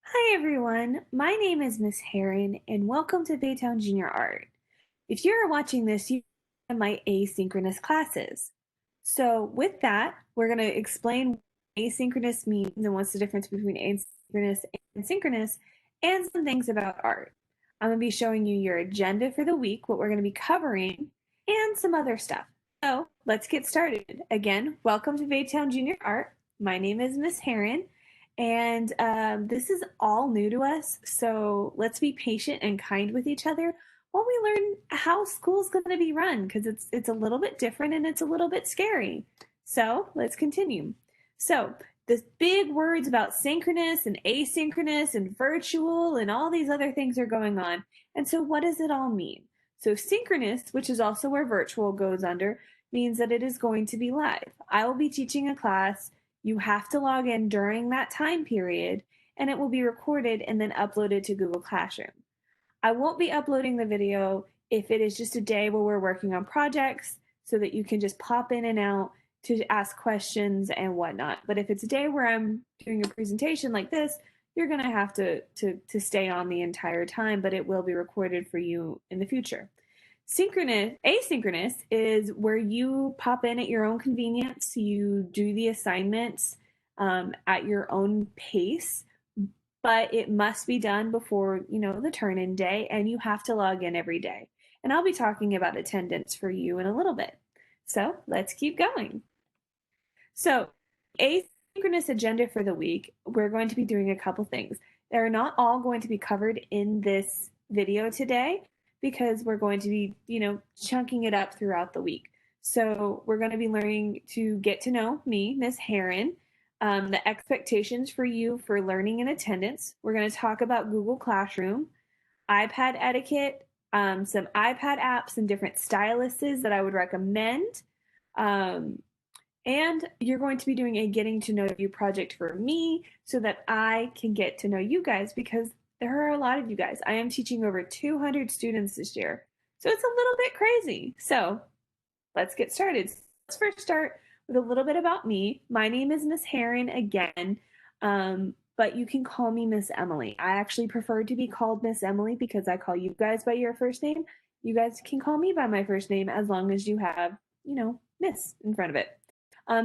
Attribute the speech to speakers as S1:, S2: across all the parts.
S1: Hi everyone, my name is Miss Heron and welcome to Baytown Junior Art. If you're watching this, you are my asynchronous classes. So with that, we're going to explain what asynchronous means and what's the difference between asynchronous and synchronous and some things about art. I'm going to be showing you your agenda for the week, what we're going to be covering, and some other stuff. So let's get started. Again, welcome to Baytown Junior Art. My name is Miss Heron. And this is all new to us, so let's be patient and kind with each other while we learn how school's going to be run because it's a little bit different and it's a little bit scary. So let's continue. So the big words about synchronous and asynchronous and virtual and all these other things are going on. And so what does it all mean? So synchronous, which is also where virtual goes under, means that it is going to be live. I will be teaching a class. You have to log in during that time period, and it will be recorded and then uploaded to Google Classroom. I won't be uploading the video if it is just a day where we're working on projects so that you can just pop in and out to ask questions and whatnot. But if it's a day where I'm doing a presentation like this, you're going to have to stay on the entire time, but it will be recorded for you in the future. Asynchronous is where you pop in at your own convenience. You do the assignments at your own pace, but it must be done before, the turn-in day, and you have to log in every day. And I'll be talking about attendance for you in a little bit. So let's keep going. So, asynchronous agenda for the week, we're going to be doing a couple things. They're not all going to be covered in this video today because we're going to be, chunking it up throughout the week. So, we're going to be learning to get to know me, Miss Heron, the expectations for you for learning and attendance. We're going to talk about Google Classroom, iPad etiquette, some iPad apps and different styluses that I would recommend. Um, and you're going to be doing a getting to know you project for me so that I can get to know you guys because there are a lot of you guys. I am teaching over 200 students this year. So it's a little bit crazy. So let's get started. Let's first start with a little bit about me. My name is Miss Heron again, but you can call me Miss Emily. I actually prefer to be called Miss Emily because I call you guys by your first name. You guys can call me by my first name as long as you have, Miss in front of it.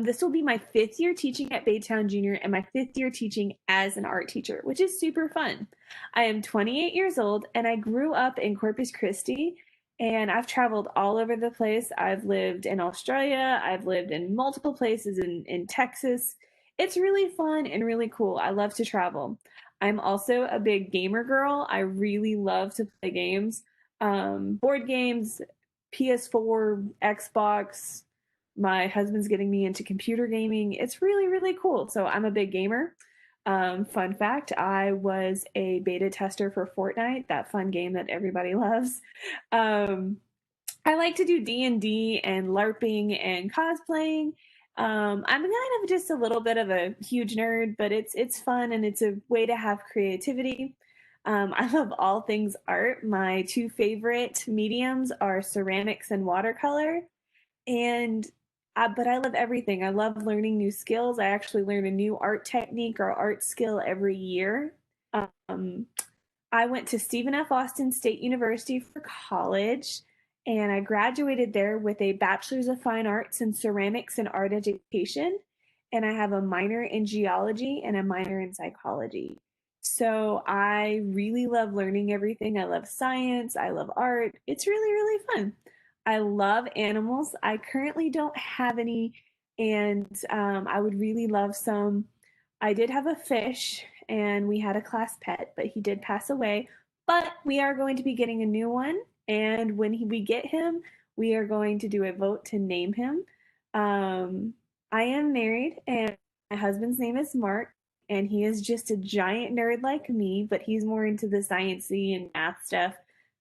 S1: This will be my 5th year teaching at Baytown Junior and my 5th year teaching as an art teacher, which is super fun. I am 28 years old and I grew up in Corpus Christi and I've traveled all over the place. I've lived in Australia, I've lived in multiple places in Texas. It's really fun and really cool. I love to travel. I'm also a big gamer girl. I really love to play games, board games, PS4, Xbox, my husband's getting me into computer gaming. It's really, really cool. So I'm a big gamer. Fun fact, I was a beta tester for Fortnite, that fun game that everybody loves. Um, I like to do D&D and LARPing and cosplaying. I'm kind of just a little bit of a huge nerd, but it's fun and it's a way to have creativity. I love all things art. My two favorite mediums are ceramics and watercolor. And but I love everything. I love learning new skills. I actually learn a new art technique or art skill every year. Um, I went to Stephen F. Austin State University for college, and I graduated there with a Bachelor's of Fine Arts in Ceramics and Art Education. And I have a minor in geology and a minor in psychology. So I really love learning everything. I love science. I love art. It's really, really fun. I love animals. I currently don't have any, and I would really love some. I did have a fish, and we had a class pet, but he did pass away. But we are going to be getting a new one, and when we get him, we are going to do a vote to name him. Um, I am married, and my husband's name is Mark, and he is just a giant nerd like me, but he's more into the sciencey and math stuff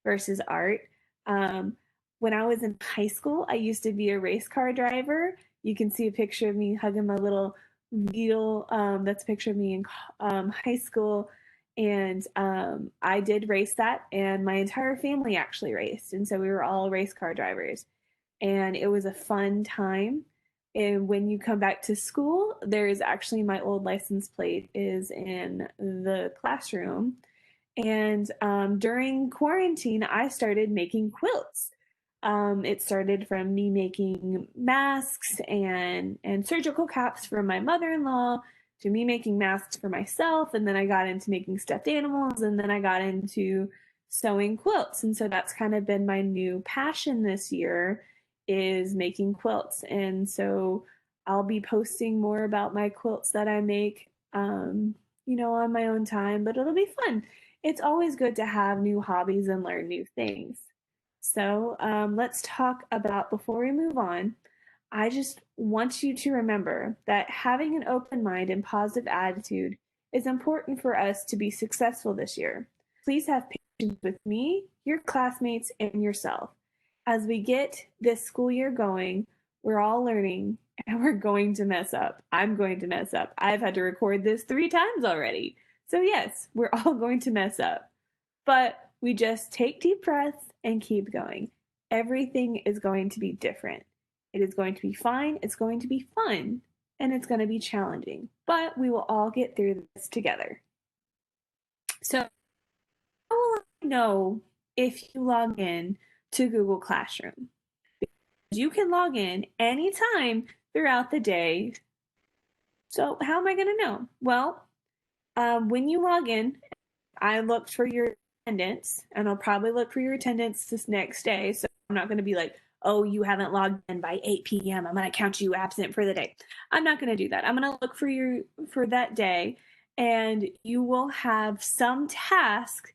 S1: versus art. Um, when I was in high school, I used to be a race car driver. You can see a picture of me hugging my little Beetle. That's a picture of me in high school. And I did race that, and my entire family actually raced. And so we were all race car drivers. And it was a fun time. And when you come back to school, there is actually my old license plate is in the classroom. And during quarantine, I started making quilts. It started from me making masks and surgical caps for my mother-in-law to me making masks for myself, and then I got into making stuffed animals, and then I got into sewing quilts. And so that's kind of been my new passion this year is making quilts. And so I'll be posting more about my quilts that I make on my own time, but it'll be fun. It's always good to have new hobbies and learn new things. So let's talk about, before we move on, I just want you to remember that having an open mind and positive attitude is important for us to be successful this year. Please have patience with me, your classmates, and yourself. As we get this school year going, we're all learning and we're going to mess up. I'm going to mess up. I've had to record this 3 times already. So, yes, we're all going to mess up. But we just take deep breaths and keep going. Everything is going to be different. It is going to be fine, it's going to be fun, and it's going to be challenging. But we will all get through this together. So, how will I know if you log in to Google Classroom? You can log in anytime throughout the day. So, how am I going to know? Well, when you log in, I looked for your attendance, and I'll probably look for your attendance this next day. So I'm not going to be like, oh, you haven't logged in by 8 p.m. I'm going to count you absent for the day. I'm not going to do that. I'm going to look for that day, and you will have some task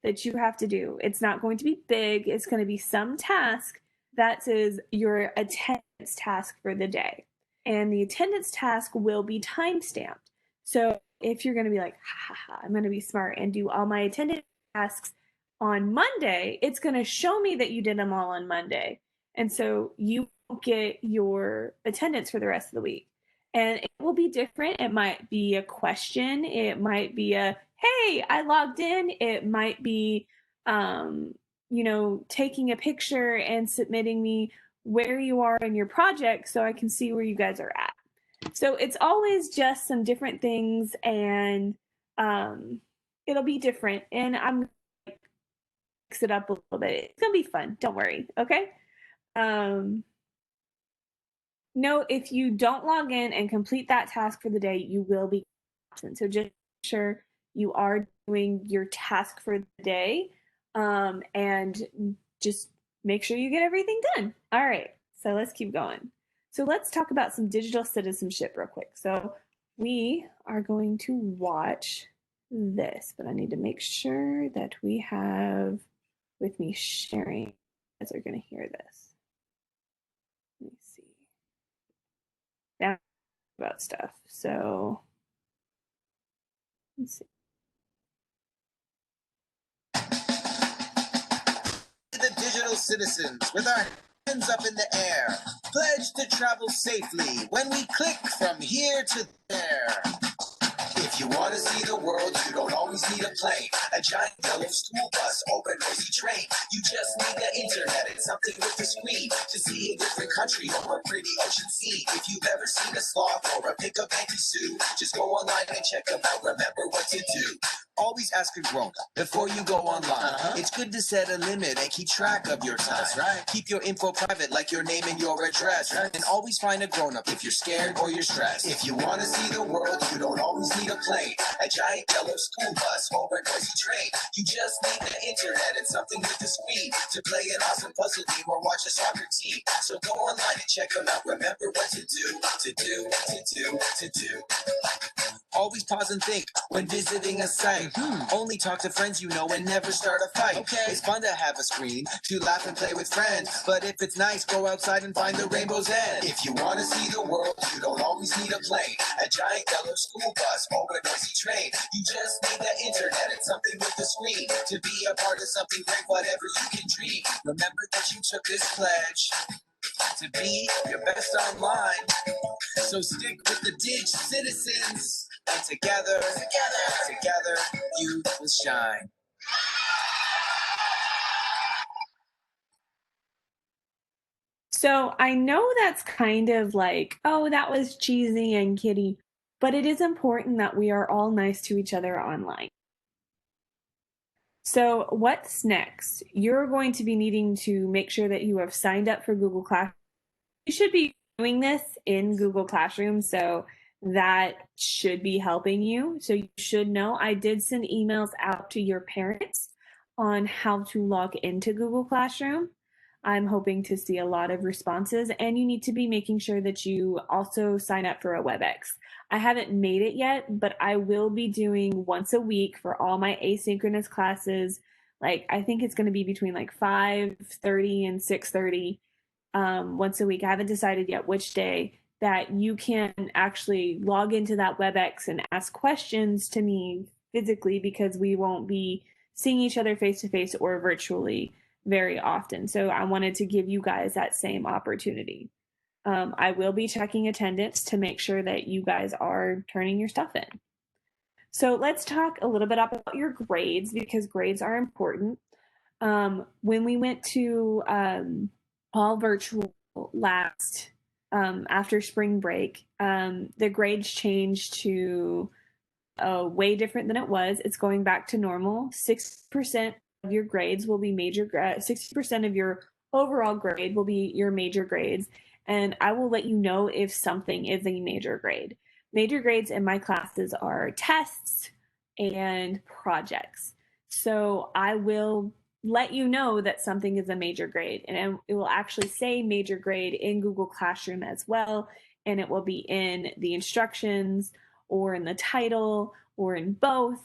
S1: that you have to do. It's not going to be big. It's going to be some task that is your attendance task for the day. And the attendance task will be time stamped. So if you're going to be like, ha, ha, ha, I'm going to be smart and do all my attendance tasks on Monday, it's going to show me that you did them all on Monday. And so you won't get your attendance for the rest of the week. And it will be different. It might be a question. It might be a, hey, I logged in. It might be, taking a picture and submitting me where you are in your project so I can see where you guys are at. So it's always just some different things, and it'll be different. And I'm gonna mix it up a little bit. It's gonna be fun. Don't worry. Okay. Um, Note, if you don't log in and complete that task for the day, you will be absent. So just make sure you are doing your task for the day, and just make sure you get everything done. All right. So let's keep going. So let's talk about some digital citizenship real quick. So we are going to watch this, but I need to make sure that we have with me sharing. You guys are going to hear this. Let me see. Now about stuff. So let's see.
S2: The digital citizens with our hands up in the air, pledge to travel safely when we click from here to there. If you want to see the world, you don't always need a plane, a giant yellow school bus, or a noisy train. You just need the internet and something with a screen to see a different country or a pretty ocean sea. If you've ever seen a sloth or a pickup anti-Sue, just go online and check them out. Remember what to do. Always ask a grown-up before you go online. It's good to set a limit and keep track of your time. That's right. Keep your info private, like your name and your address. Right. And always find a grown-up if you're scared or you're stressed. If you want to see the world, you don't always need a plane, a giant yellow school bus, or a noisy train. You just need the internet and something with a screen to play an awesome puzzle game or watch a soccer team. So go online and check them out. Remember what to do, to do, to do, to do. Always pause and think when visiting a site. Only talk to friends you know and never start a fight. Okay. It's fun to have a screen to laugh and play with friends, but if it's nice, go outside and find the rainbow's end. If you want to see the world, you don't always need a plane, a giant yellow school bus, or a noisy train. You just need the internet and something with a screen to be a part of something great, whatever you can dream. Remember that you took this pledge to be your best online. So stick with the Dig Citizens, and together, you will shine.
S1: So I know that's kind of like, oh, that was cheesy and kiddie, but it is important that we are all nice to each other online. So, what's next? You're going to be needing to make sure that you have signed up for Google Classroom. You should be doing this in Google Classroom, so that should be helping you. So, you should know I did send emails out to your parents on how to log into Google Classroom. I'm hoping to see a lot of responses, and you need to be making sure that you also sign up for a WebEx. I haven't made it yet, but I will be doing once a week for all my asynchronous classes. Like I think it's going to be between like 5:30 and 6:30 once a week. I haven't decided yet which day that you can actually log into that WebEx and ask questions to me physically because we won't be seeing each other face to face or virtually very often. So I wanted to give you guys that same opportunity. I will be checking attendance to make sure that you guys are turning your stuff in. So let's talk a little bit about your grades because grades are important. When we went to all virtual last after spring break, the grades changed to way different than it was. It's going back to normal. 6% of your grades will be 60% of your overall grade will be your major grades. And I will let you know if something is a major grade. Major grades in my classes are tests and projects. So I will let you know that something is a major grade, and it will actually say major grade in Google Classroom as well, and it will be in the instructions or in the title or in both,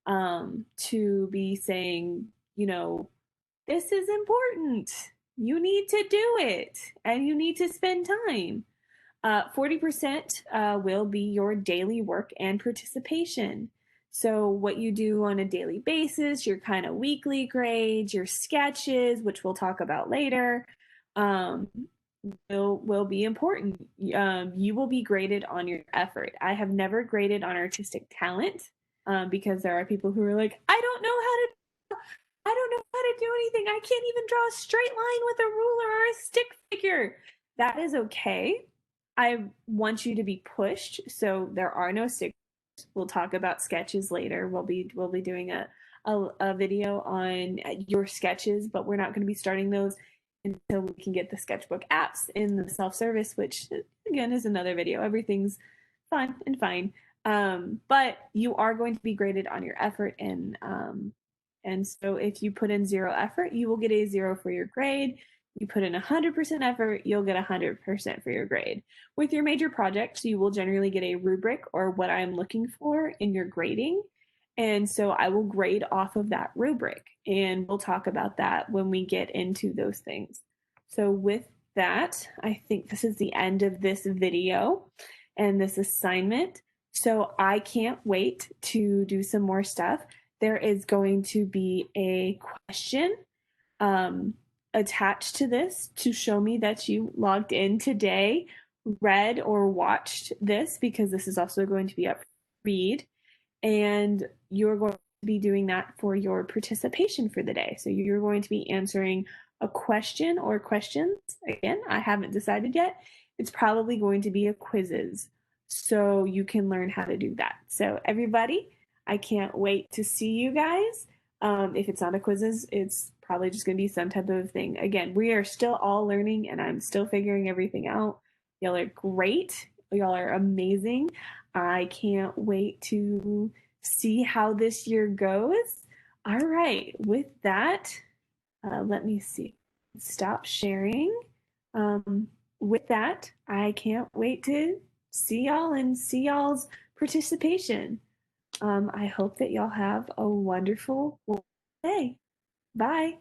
S1: to be saying, this is important. You need to do it and you need to spend time. 40% will be your daily work and participation. So, what you do on a daily basis, your kind of weekly grades, your sketches, which we'll talk about later, um, will be important. You will be graded on your effort. I have never graded on artistic talent because there are people who are like, I don't know how to do anything. I can't even draw a straight line with a ruler or a stick figure. That is okay. I want you to be pushed, so there are no stick. We'll talk about sketches later. We'll be doing a video on your sketches, but we're not going to be starting those until we can get the sketchbook apps in the self-service, which again is another video. Everything's fun and fine. But you are going to be graded on your effort, and so if you put in zero effort, you will get a zero for your grade. You put in 100% effort, you'll get 100% for your grade. With your major projects, you will generally get a rubric or what I'm looking for in your grading. And so I will grade off of that rubric, and we'll talk about that when we get into those things. So, with that, I think this is the end of this video and this assignment. So, I can't wait to do some more stuff. There is going to be a question um, attached to this to show me that you logged in today, read or watched this, because this is also going to be up for read, and you're going to be doing that for your participation for the day. So you're going to be answering a question or questions. Again, I haven't decided yet. It's probably going to be a quizzes, so you can learn how to do that. So everybody, I can't wait to see you guys. If it's not a quizzes, it's probably just going to be some type of thing. Again, we are still all learning, and I'm still figuring everything out. Y'all are great. Y'all are amazing. I can't wait to see how this year goes. All right, with that, let me see. Stop sharing. With that, I can't wait to see y'all and see y'all's participation. I hope that y'all have a wonderful day. Bye.